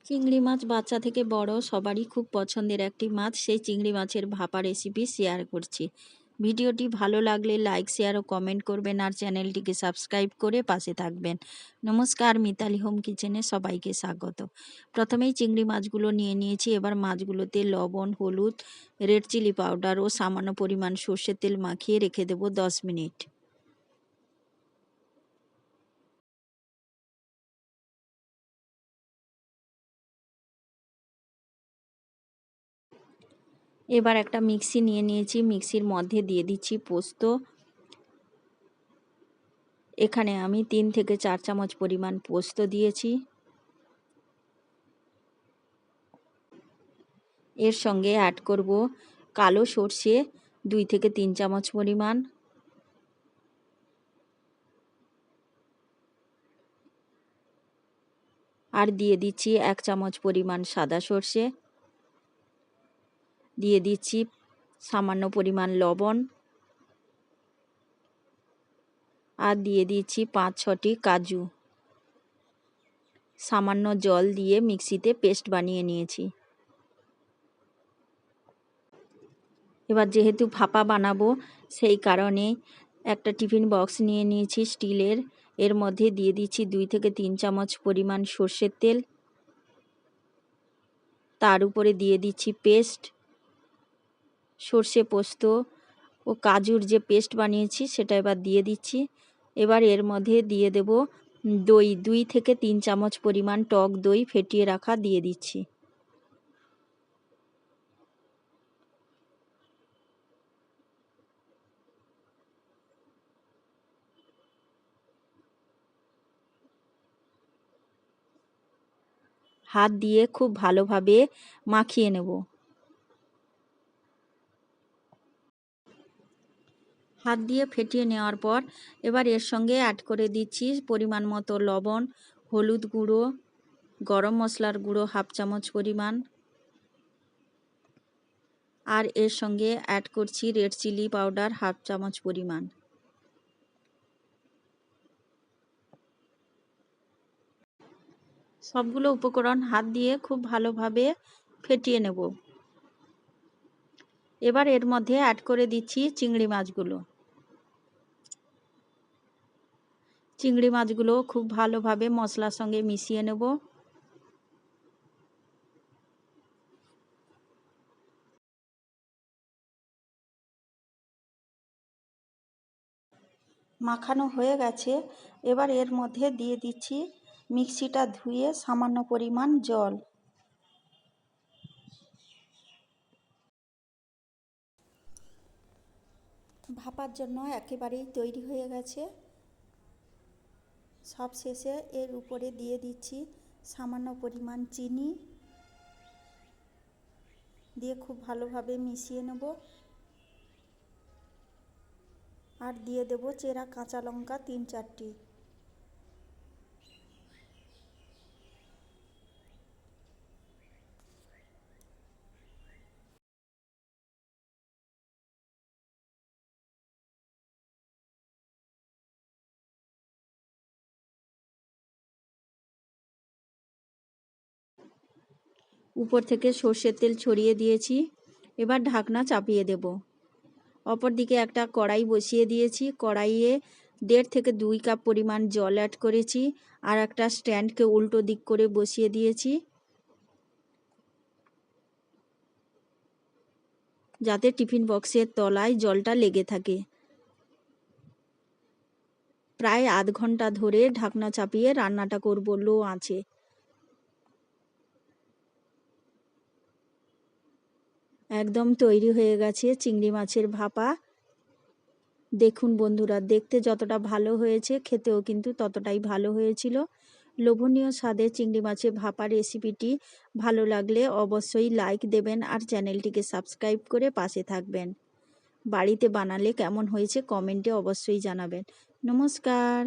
চিংড়ি মাছ বাচ্চা থেকে বড় সবারই খুব পছন্দের একটি মাছ। সেই চিংড়ি মাছের ভাপা রেসিপি শেয়ার করছি। ভিডিওটি ভালো লাগলে লাইক, শেয়ার ও কমেন্ট করবেন আর চ্যানেলটিকে সাবস্ক্রাইব করে পাশে থাকবেন। নমস্কার, মিতালি হোম কিচেনে সবাইকে স্বাগত। প্রথমেই চিংড়ি মাছগুলো নিয়ে নিয়েছি। এবার মাছগুলোতে লবণ, হলুদ, রেড চিলি পাউডার ও সামান্য পরিমাণ সর্ষের তেল মাখিয়ে রেখে দেবো 10 মিনিট। এবার একটা মিক্সি নিয়ে নিয়েছি। মিক্সির মধ্যে দিয়ে দিচ্ছি পোস্ত। এখানে আমি 3 থেকে 4 চামচ পরিমাণ পোস্ত দিয়েছি। এর সঙ্গে অ্যাড করব কালো সর্ষে 2 থেকে 3 চামচ পরিমাণ, আর দিয়ে দিচ্ছি 1 চামচ পরিমাণ সাদা সর্ষে, দিয়ে দিচ্ছি সামান্য পরিমাণ লবণ, আর দিয়ে দিচ্ছি 5-6টি কাজু। সামান্য জল দিয়ে মিক্সিতে পেস্ট বানিয়ে নিয়েছি। এবার যেহেতু ভাপা বানাবো সেই কারণে একটা টিফিন বক্স নিয়ে নিয়েছি স্টিলের। এর মধ্যে দিয়ে দিচ্ছি 2 থেকে 3 চামচ পরিমাণ সর্ষের তেল, তার উপরে দিয়ে দিচ্ছি পেস্ট, সর্ষে পোস্ত ও কাজুর যে পেস্ট বানিয়েছি সেটা এবার দিয়ে দিচ্ছি। এবার এর মধ্যে দিয়ে দেব দই, 2 থেকে 3 চামচ পরিমাণ টক দই ফেটিয়ে রাখা দিয়ে দিচ্ছি। হাত দিয়ে খুব ভালোভাবে মাখিয়ে নেব। হাত দিয়ে ফেটিয়ে নেওয়ার পর এবার এর সঙ্গে অ্যাড করে দিচ্ছি পরিমাণ মতো লবণ, হলুদ গুঁড়ো, গরম মশলার গুঁড়ো 1/2 চামচ পরিমাণ, আর এর সঙ্গে অ্যাড করছি রেড চিলি পাউডার 1/2 চামচ পরিমাণ। সবগুলো উপকরণ হাত দিয়ে খুব ভালোভাবে ফেটিয়ে নেব। এবার এর মধ্যে অ্যাড করে দিচ্ছি চিংড়ি মাছগুলো। চিংড়ি মাছগুলো খুব ভালোভাবে মশলার সঙ্গে মিশিয়ে নেব। মাখানো হয়ে গেছে। এবার এর মধ্যে দিয়ে দিচ্ছি মিক্সিটা ধুয়ে সামান্য পরিমাণ জল। ভাপার জন্য একেবারেই তৈরি হয়ে গেছে। সব শেষে এর উপরে দিয়ে দিচ্ছি সামান্য পরিমাণ চিনি, দিয়ে খুব ভালোভাবে মিশিয়ে নেব। আর দিয়ে দেব চেরা কাঁচা লঙ্কা 3-4টি। উপর থেকে সর্ষের তেল ছড়িয়ে দিয়েছি। এবার ঢাকনা চাপিয়ে দেব। অপরদিকে একটা কড়াই বসিয়ে দিয়েছি। কড়াইয়ে 1.5 থেকে 2 কাপ পরিমাণ জল অ্যাড করেছি, আর একটা স্ট্যান্ডকে উল্টো দিক করে বসিয়ে দিয়েছি যাতে টিফিন বক্সের তলায় জলটা লেগে থাকে। প্রায় আধ ঘন্টা ধরে ঢাকনা চাপিয়ে রান্নাটা করব লো আঁচে। একদম তৈরি হয়ে গেছে চিংড়ি মাছের ভাপা। দেখুন বন্ধুরা, দেখতে যতটা ভালো হয়েছে খেতেও কিন্তু ততটাই ভালো হয়েছিল। লোভনীয় স্বাদের চিংড়ি মাছের ভাপা রেসিপিটি ভালো লাগলে অবশ্যই লাইক দেবেন আর চ্যানেলটিকে সাবস্ক্রাইব করে পাশে থাকবেন। বাড়িতে বানালে কেমন হয়েছে কমেন্টে অবশ্যই জানাবেন। নমস্কার।